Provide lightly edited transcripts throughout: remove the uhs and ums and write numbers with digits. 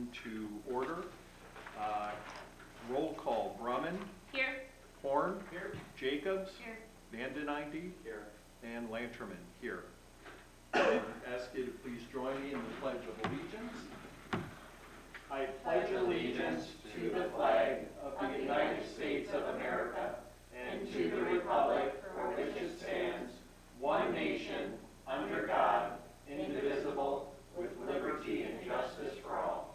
session to order. Roll call: Brumman. Here. Horn. Here. Jacobs. Here. Vandeninde. Here. And Lanterman. Here. I ask you to please join me in the Pledge of Allegiance. I pledge allegiance to the flag of the United States of America and to the republic for which it stands, one nation, under God, indivisible, with liberty and justice for all.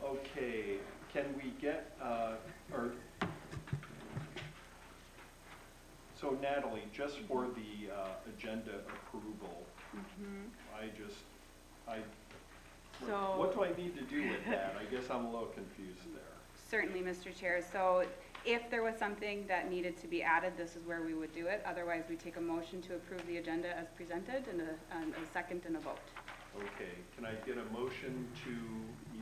Okay, can we get, so Natalie, just for the agenda approval, what do I need to do with that? I guess I'm a little confused there. Certainly, Mr. Chair. So if there was something that needed to be added, this is where we would do it. Otherwise, we take a motion to approve the agenda as presented and a second and a vote. Okay, can I get a motion to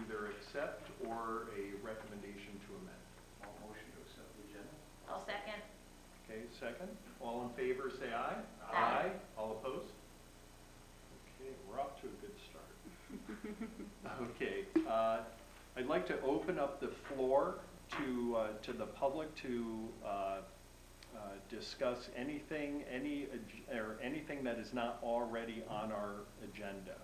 either accept or a recommendation to amend? I'll motion to accept the agenda. I'll second. Okay, second. All in favor, say aye. Aye. All opposed? Okay, we're off to a good start. Okay, I'd like to open up the floor to the public to discuss anything that is not already on our agenda.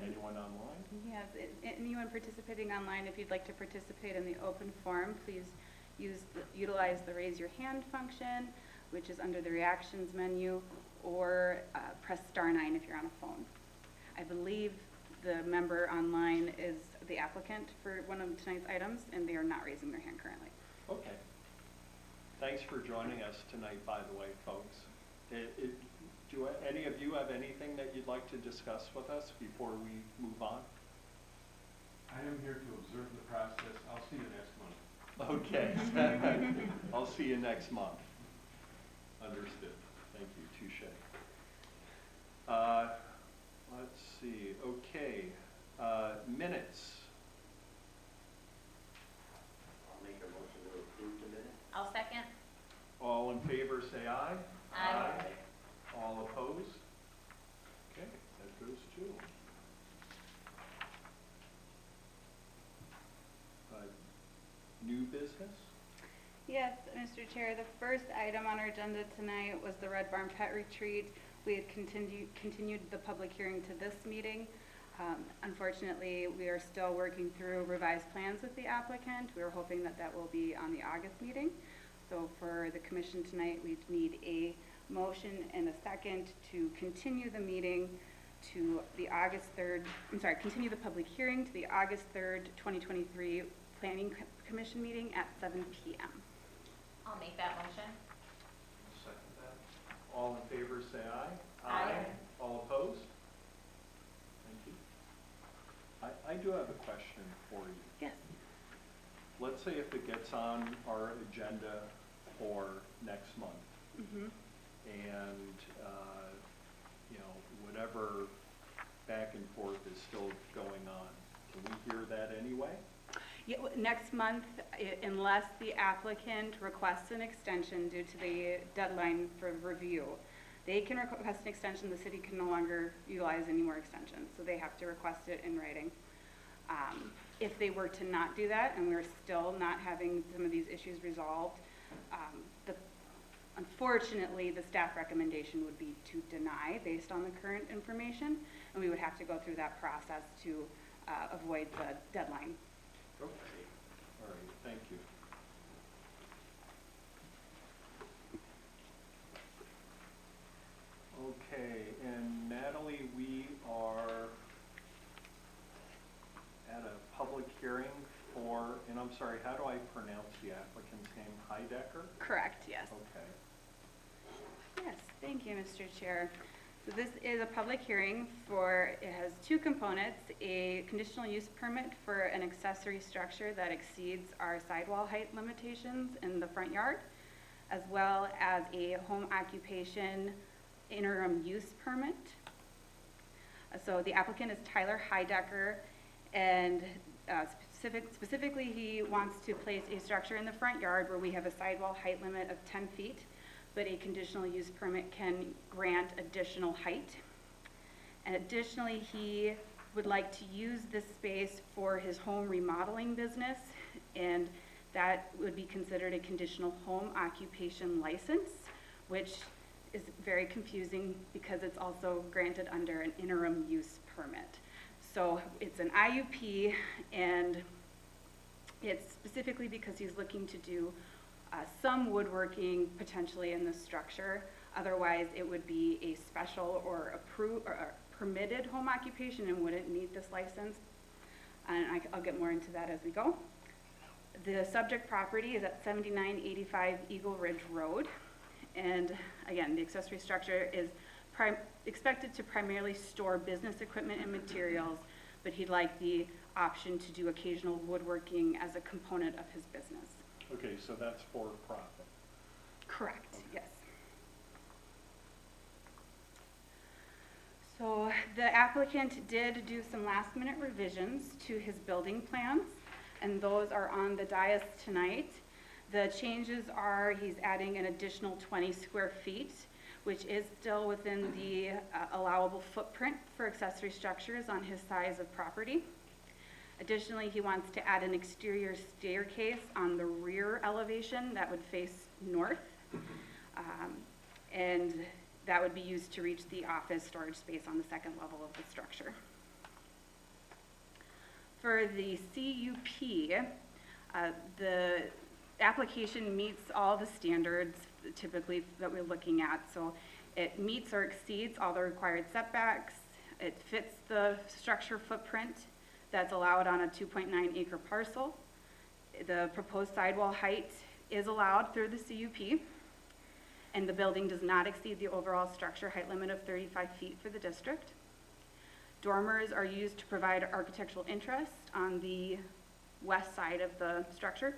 Anyone online? Yes, anyone participating online, if you'd like to participate in the open forum, please utilize the raise your hand function, which is under the reactions menu, or press *9 if you're on a phone. I believe the member online is the applicant for one of tonight's items, and they are not raising their hand currently. Okay. Thanks for joining us tonight, by the way, folks. Do any of you have anything that you'd like to discuss with us before we move on? I am here to observe the process. I'll see you next month. Okay. I'll see you next month. Understood. Thank you. Touche. Let's see. Okay. Minutes. I'll make a motion to approve the minutes. I'll second. All in favor, say aye. Aye. All opposed? Okay, that goes too. New business? Yes, Mr. Chair, the first item on our agenda tonight was the Red Barn Pet Retreat. We had continued the public hearing to this meeting. Unfortunately, we are still working through revised plans with the applicant. We were hoping that that will be on the August meeting. So for the commission tonight, we need a motion and a second to continue the meeting to the continue the public hearing to the August 3rd, 2023 Planning Commission meeting at 7 p.m. I'll make that motion. Second that. All in favor, say aye. Aye. All opposed? Thank you. I do have a question for you. Yes. Let's say if it gets on our agenda for next month, and whatever back and forth is still going on, can we hear that anyway? Yeah, next month, unless the applicant requests an extension due to the deadline for review, they can request an extension. The city can no longer utilize any more extensions, so they have to request it in writing. If they were to not do that, and we're still not having some of these issues resolved, unfortunately, the staff recommendation would be to deny based on the current information, and we would have to go through that process to avoid the deadline. Okay. All right. Thank you. Okay. And Natalie, we are at a public hearing for, and I'm sorry, how do I pronounce the applicant's name? Heidecker? Correct, yes. Okay. Yes, thank you, Mr. Chair. So this is a public hearing it has two components: a conditional use permit for an accessory structure that exceeds our sidewall height limitations in the front yard, as well as a home occupation interim use permit. So the applicant is Tyler Heidecker, and specifically he wants to place a structure in the front yard where we have a sidewall height limit of 10 feet. but a conditional use permit can grant additional height. And additionally, he would like to use this space for his home remodeling business, and that would be considered a conditional home occupation license, which is very confusing because it's also granted under an interim use permit. So it's an IUP, and it's specifically because he's looking to do some woodworking potentially in the structure. Otherwise, it would be a special or approved or permitted home occupation and wouldn't need this license. And I'll get more into that as we go. The subject property is at 7985 Eagle Ridge Road. And again, the accessory structure is expected to primarily store business equipment and materials, but he'd like the option to do occasional woodworking as a component of his business. Okay, so that's for profit. Correct, yes. So the applicant did do some last minute revisions to his building plans, and those are on the dais tonight. The changes are he's adding an additional 20 square feet, which is still within the allowable footprint for accessory structures on his size of property. Additionally, he wants to add an exterior staircase on the rear elevation that would face north, and that would be used to reach the office storage space on the second level of the structure. For the CUP, the application meets all the standards typically that we're looking at. So it meets or exceeds all the required setbacks. It fits the structure footprint that's allowed on a 2.9 acre parcel. The proposed sidewall height is allowed through the CUP, and the building does not exceed the overall structure height limit of 35 feet for the district. Dormers are used to provide architectural interest on the west side of the structure.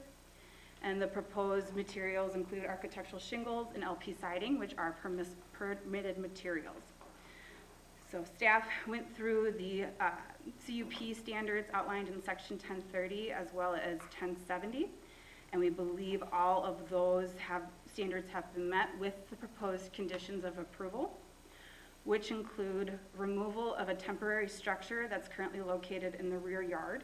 And the proposed materials include architectural shingles and LP siding, which are permitted materials. So staff went through the CUP standards outlined in section 1030 as well as 1070, and we believe all of those standards have been met with the proposed conditions of approval, which include removal of a temporary structure that's currently located in the rear yard.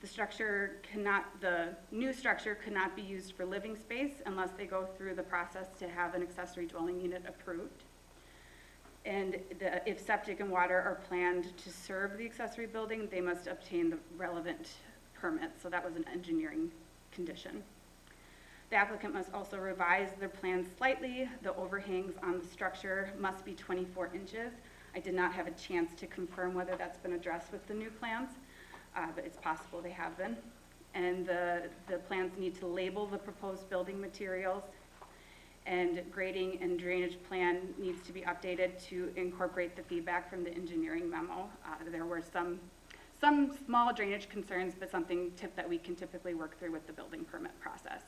The new structure could not be used for living space unless they go through the process to have an accessory dwelling unit approved. And if septic and water are planned to serve the accessory building, they must obtain the relevant permits. So that was an engineering condition. The applicant must also revise their plans slightly. The overhangs on the structure must be 24 inches. I did not have a chance to confirm whether that's been addressed with the new plans. But it's possible they have been. And the plans need to label the proposed building materials, and grading and drainage plan needs to be updated to incorporate the feedback from the engineering memo. There were some small drainage concerns, but something that we can typically work through with the building permit process.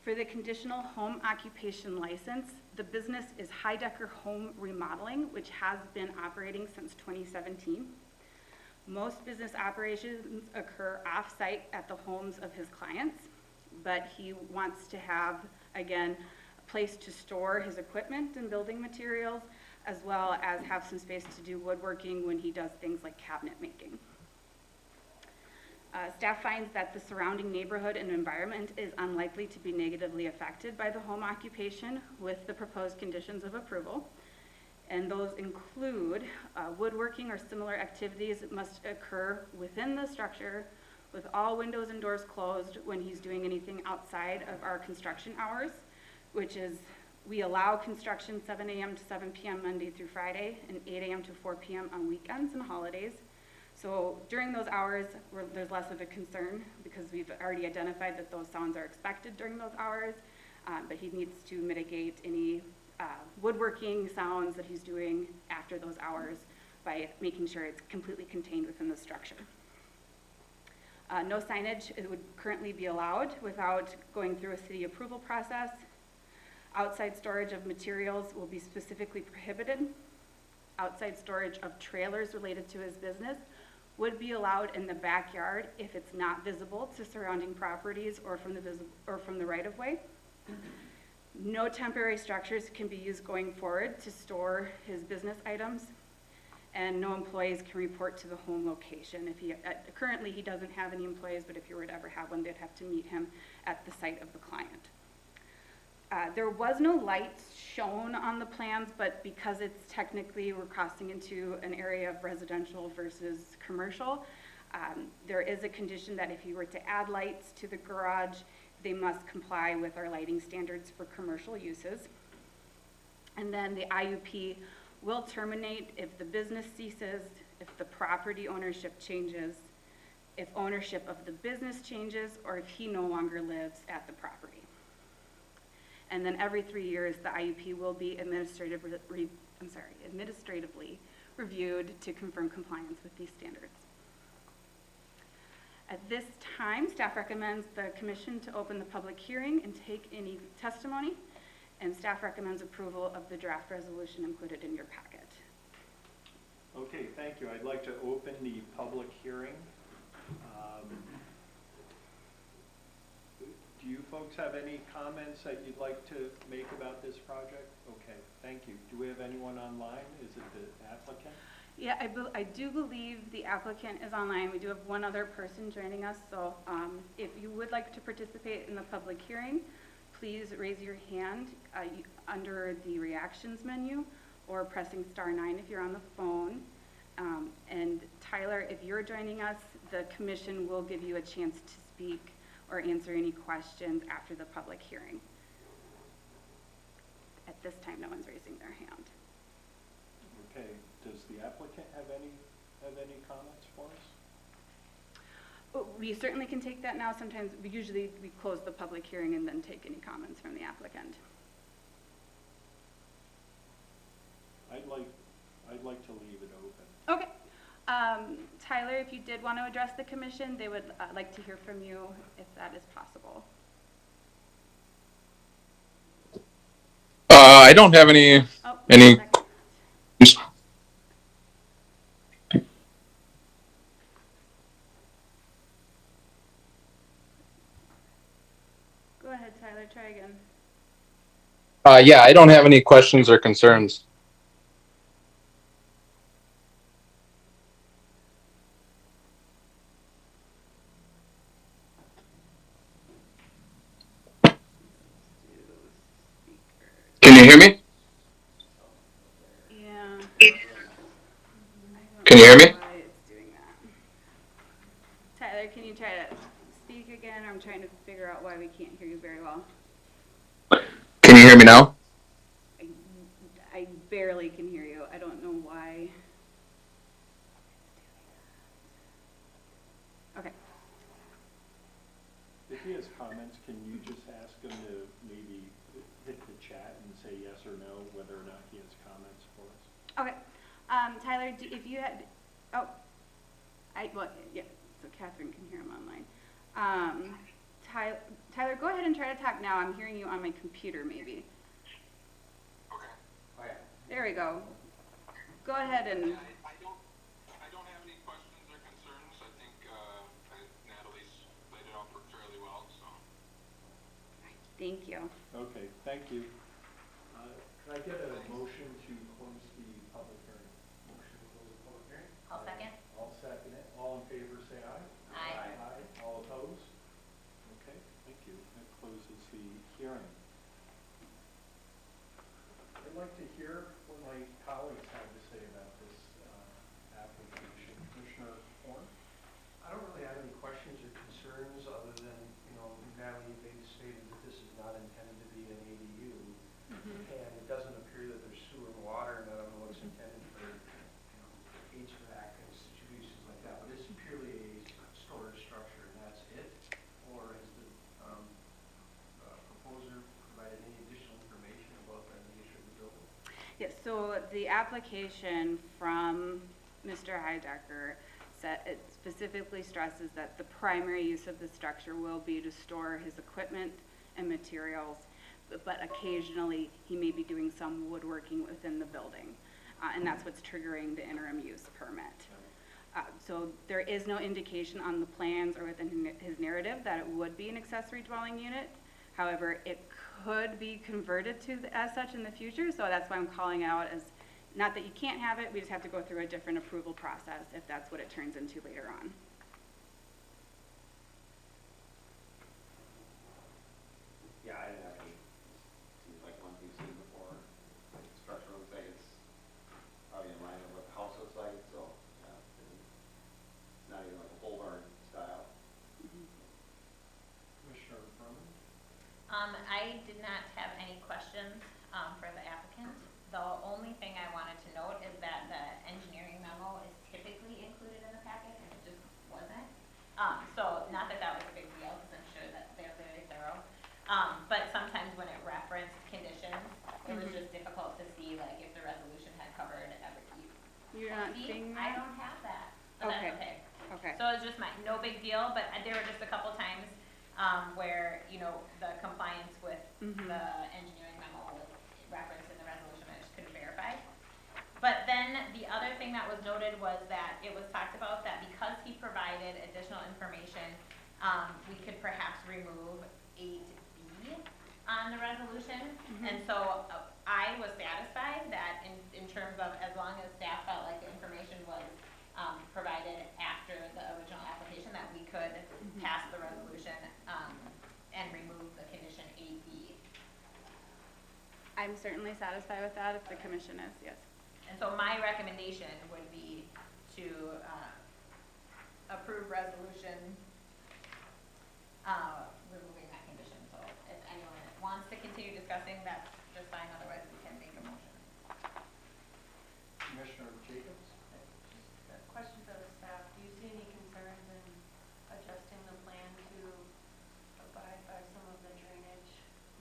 For the conditional home occupation license, the business is Heidecker Home Remodeling, which has been operating since 2017. Most business operations occur off-site at the homes of his clients, but he wants to have, again, a place to store his equipment and building materials, as well as have some space to do woodworking when he does things like cabinet making. Staff finds that the surrounding neighborhood and environment is unlikely to be negatively affected by the home occupation with the proposed conditions of approval. And those include woodworking or similar activities that must occur within the structure with all windows and doors closed when he's doing anything outside of our construction hours, which is, we allow construction 7 a.m. to 7 p.m. Monday through Friday and 8 a.m. to 4 p.m. on weekends and holidays. So during those hours, there's less of a concern because we've already identified that those sounds are expected during those hours, but he needs to mitigate any woodworking sounds that he's doing after those hours by making sure it's completely contained within the structure. No signage would currently be allowed without going through a city approval process. Outside storage of materials will be specifically prohibited. Outside storage of trailers related to his business would be allowed in the backyard if it's not visible to surrounding properties or from the right-of-way. No temporary structures can be used going forward to store his business items, and no employees can report to the home location. Currently he doesn't have any employees, but if you were to ever have one, they'd have to meet him at the site of the client. There was no lights shown on the plans, but because it's technically, we're crossing into an area of residential versus commercial, there is a condition that if you were to add lights to the garage, they must comply with our lighting standards for commercial uses. And then the IUP will terminate if the business ceases, if the property ownership changes, if ownership of the business changes, or if he no longer lives at the property. And then every 3 years, the IUP will be administratively reviewed to confirm compliance with these standards. At this time, staff recommends the commission to open the public hearing and take any testimony, and staff recommends approval of the draft resolution included in your packet. Okay, thank you. I'd like to open the public hearing. Do you folks have any comments that you'd like to make about this project? Okay, thank you. Do we have anyone online? Is it the applicant? Yeah, I do believe the applicant is online. We do have one other person joining us, so if you would like to participate in the public hearing, please raise your hand under the reactions menu or pressing *9 if you're on the phone. And Tyler, if you're joining us, the commission will give you a chance to speak or answer any questions after the public hearing. At this time, no one's raising their hand. Okay, does the applicant have any comments for us? We certainly can take that now. Sometimes, usually we close the public hearing and then take any comments from the applicant. I'd like to leave it open. Okay. Tyler, if you did want to address the commission, they would like to hear from you if that is possible. I don't have any. Oh, Any- second. Go ahead, Tyler, try again. Yeah, I don't have any questions or concerns. Can you hear me? Yeah. Can you hear me? Why it's doing that. Tyler, can you try to speak again? I'm trying to figure out why we can't hear you very well. Can you hear me now? I barely can hear you. I don't know why. Okay. If he has comments, can you just ask him to maybe hit the chat and say yes or no, whether or not he has comments for us? Okay. Tyler, if you had, yeah, so Catherine can hear him online. Tyler, go ahead and try to talk now. I'm hearing you on my computer, maybe. Okay. Oh, yeah. There we go. Go ahead and. I don't have any questions or concerns. I think Natalie's laid it out fairly well, so. Thank you. Okay, thank you. Can I get a motion to close the public hearing? Motion to close the public hearing? I'll second. I'll second it. All in favor, say aye. Aye. Aye. All opposed? Okay, thank you. That closes the hearing. I'd like to hear what my colleagues have to say about this application. Commissioner Horn? I don't really have any questions or concerns other than, Natalie, they stated that this is not intended to be an ADU. And it doesn't appear that there's sewer and water, and I don't know what's intended for, HVAC and situations like that. But it's purely a storage structure, and that's it? Or has the proposer provided any additional information about the nature of the building? Yes, so the application from Mr. Heidecker it specifically stresses that the primary use of the structure will be to store his equipment and materials, but occasionally he may be doing some woodworking within the building. And that's what's triggering the interim use permit. So there is no indication on the plans or within his narrative that it would be an accessory dwelling unit. However, it could be converted to as such in the future, so that's why I'm calling out as, not that you can't have it, we just have to go through a different approval process if that's what it turns into later on. Yeah, I didn't have any, seems like one we've seen before. Like the structure looks like it's probably in line with what the house looks like, so, yeah. It's not even like a pole barn style. Commissioner Furman? I did not have any questions, for the applicant. The only thing I wanted to note is that the engineering memo is typically included in the packet, and it just wasn't. So not that that was a big deal, because I'm sure that they're very thorough. But sometimes when it referenced conditions, it was just difficult to see, like, if the resolution had covered every. You're not See, seeing I that? don't have that, but Okay. that's okay. Okay. So it's just no big deal, but there were just a couple times, where, you know, the compliance with the engineering memo was referenced in the resolution, I just couldn't verify. But then the other thing that was noted was that it was talked about that because he provided additional information, we could perhaps remove 8B on the resolution. And so I was satisfied that in terms of, as long as staff felt like the information was provided after the original application, that we could pass the resolution and remove the condition 8B. I'm certainly satisfied with that if the commission is, yes. And so my recommendation would be to approve resolution removing that condition. So if anyone wants to continue discussing, that's just fine, otherwise we can make a motion. Commissioner Jacobs? A question for the staff. Do you see any concerns in adjusting the plan to abide by some of the drainage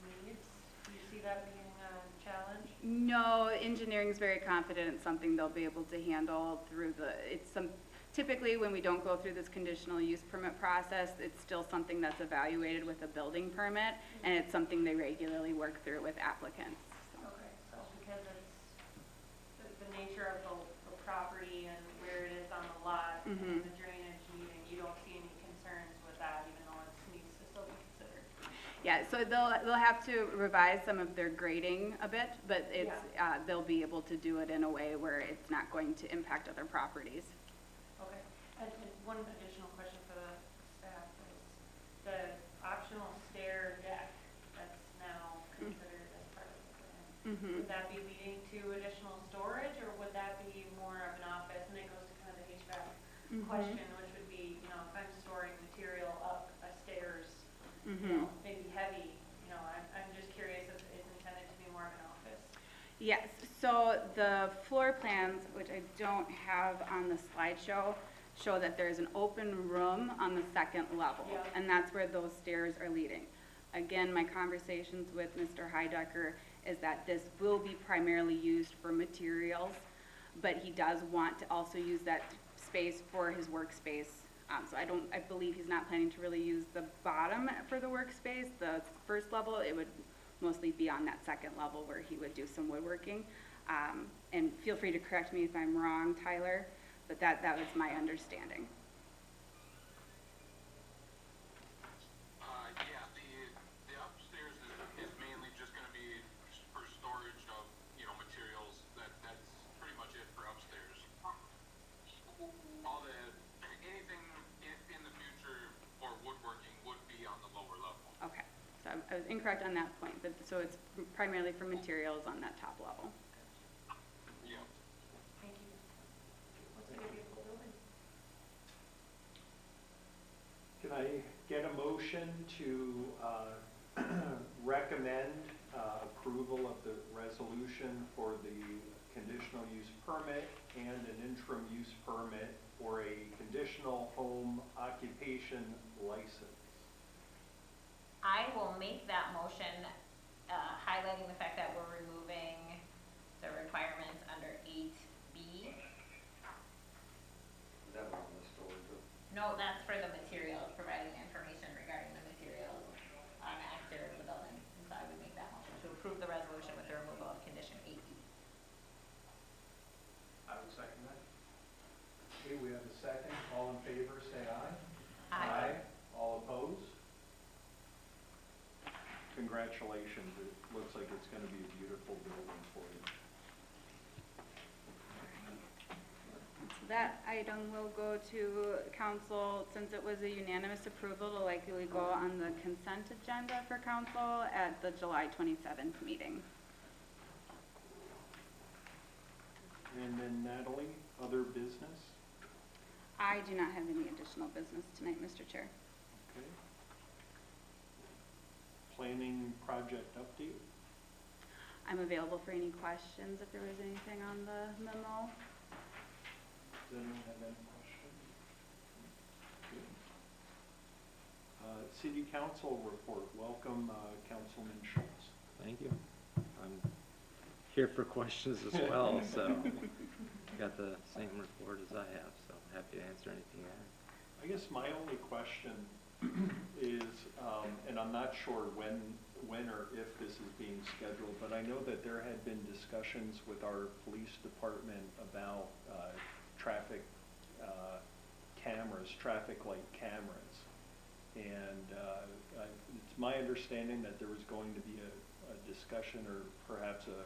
needs? Do you see that being a challenge? No, engineering's very confident it's something they'll be able to handle through typically when we don't go through this conditional use permit process, it's still something that's evaluated with a building permit, and it's something they regularly work through with applicants. Okay, so because it's the nature of the property and where it is on the lot and the drainage needing, you don't see any concerns with that, even though it needs to still be considered? Yeah, so they'll have to revise some of their grading a bit, but it's, they'll be able to do it in a way where it's not going to impact other properties. Okay, and one additional question for the staff is the optional stair deck that's now considered as part of the plan. Would that be leading to additional storage, or would that be more of an office? And it goes to kind of the HVAC question, which would be, you know, if I'm storing material up a stairs, you know, maybe heavy, you know, I'm just curious if it's intended to be more of an office. Yes, so the floor plans, which I don't have on the slideshow, show that there's an open room on the second level, and that's where those stairs are leading. Again, my conversations with Mr. Heidecker is that this will be primarily used for materials, but he does want to also use that space for his workspace. So I believe he's not planning to really use the bottom for the workspace, the first level. It would mostly be on that second level where he would do some woodworking. And feel free to correct me if I'm wrong, Tyler, but that was my understanding. Yeah, the upstairs is mainly just gonna be for storage of, you know, materials. That's pretty much it for upstairs. Anything in the future for woodworking would be on the lower level. Okay, so I was incorrect on that point, but so it's primarily for materials on that top level. Yeah. Thank you. What's a good beautiful building? Can I get a motion to recommend approval of the resolution for the conditional use permit and an interim use permit for a conditional home occupation license? I will make that motion, highlighting the fact that we're removing the requirements under 8B. Is that one on the storage of? No, that's for the materials, providing information regarding the materials on the exterior of the building. And so I would make that motion to approve the resolution with the removal of condition 8B. I would second that. Okay, we have a second. All in favor, say aye. Aye. All opposed? Congratulations. It looks like it's going to be a beautiful building for you. So that item will go to council, since it was a unanimous approval, to likely go on the consent agenda for council at the July 27th meeting. And then Natalie, other business? I do not have any additional business tonight, Mr. Chair. Okay. Planning project update? I'm available for any questions if there was anything on the memo. Does anyone have any questions? Good. City council report. Welcome, Councilman Schultz. Thank you. I'm here for questions as well, so got the same report as I have, so happy to answer anything you have. I guess my only question is, and I'm not sure when or if this is being scheduled, but I know that there had been discussions with our police department about traffic cameras, traffic light cameras. And it's my understanding that there was going to be a discussion or perhaps a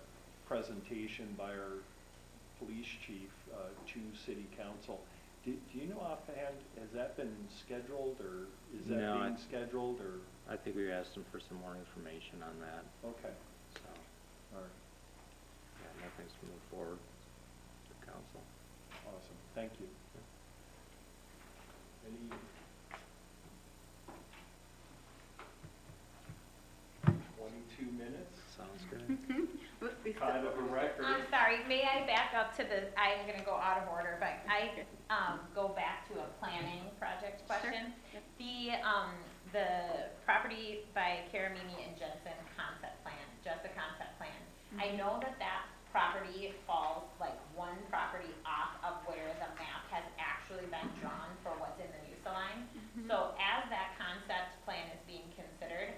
presentation by our police chief to city council. Do you know offhand, has that been scheduled, or is that No, being scheduled, or? I think we asked him for some more information on that, Okay, so, all right, yeah, nothing's moved forward to council. awesome, thank you. Any? 22 minutes, Sounds good. kind of a record. I'm sorry, may I back up to I'm gonna go out of order, but I, go back to a planning project question. Yep. The property by Karamini and Jensen concept plan, just a concept plan. I know that property falls like one property off of where the map has actually been drawn for what's in the MUSA line. So as that concept plan is being considered,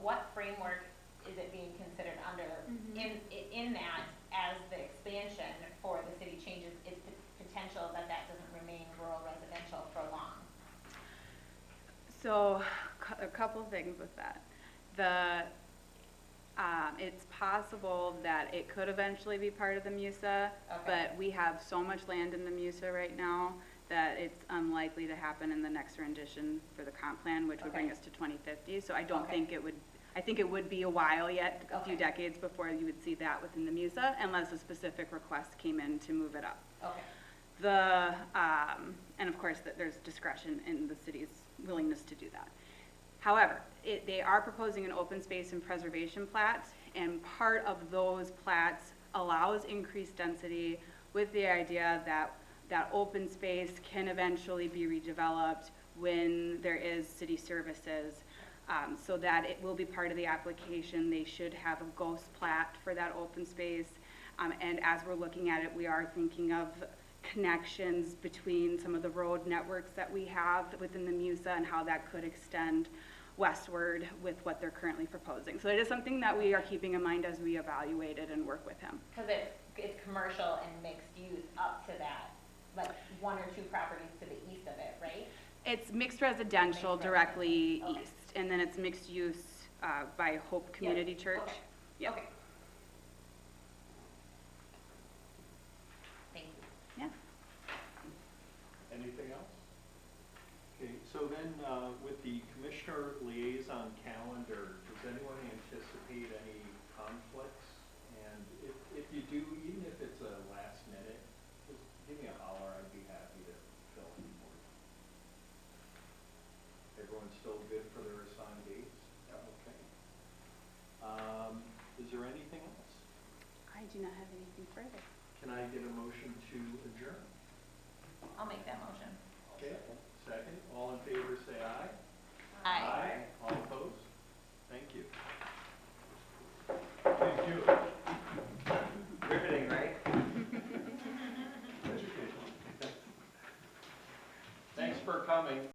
what framework is it being considered under? In that, as the expansion for the city changes, is the potential that doesn't remain rural residential for long? So, a couple things with that. It's possible that it could eventually be part of the MUSA, but we have so much land in the MUSA right now that it's unlikely to happen in the next rendition for the comp plan, which would bring us to 2050. So I don't think it would, I think it would be a while yet, a few decades before you would see that within the MUSA, unless a specific request came in to move it up. Okay. And of course, there's discretion in the city's willingness to do that. However, they are proposing an open space and preservation plat, and part of those plats allows increased density with the idea that that open space can eventually be redeveloped when there is city services, so that it will be part of the application. They should have a ghost plat for that open space. And as we're looking at it, we are thinking of connections between some of the road networks that we have within the MUSA and how that could extend westward with what they're currently proposing. So it is something that we are keeping in mind as we evaluate it and work with him. Because it's commercial and mixed use up to that, like one or two properties to the east of it, right? It's mixed residential directly east, and then it's mixed use by Hope Community Church. Okay. Yep. Okay. Thank you. Yeah. Anything else? Okay, so then with the commissioner liaison calendar, does anyone anticipate any conflicts? And if you do, even if it's a last minute, just give me a holler, I'd be happy to fill in for you. Everyone's still good for their assigned dates? Okay. Is there anything else? I do not have anything further. Can I get a motion to adjourn? I'll make that motion. Okay, second. All in favor, say aye. Aye.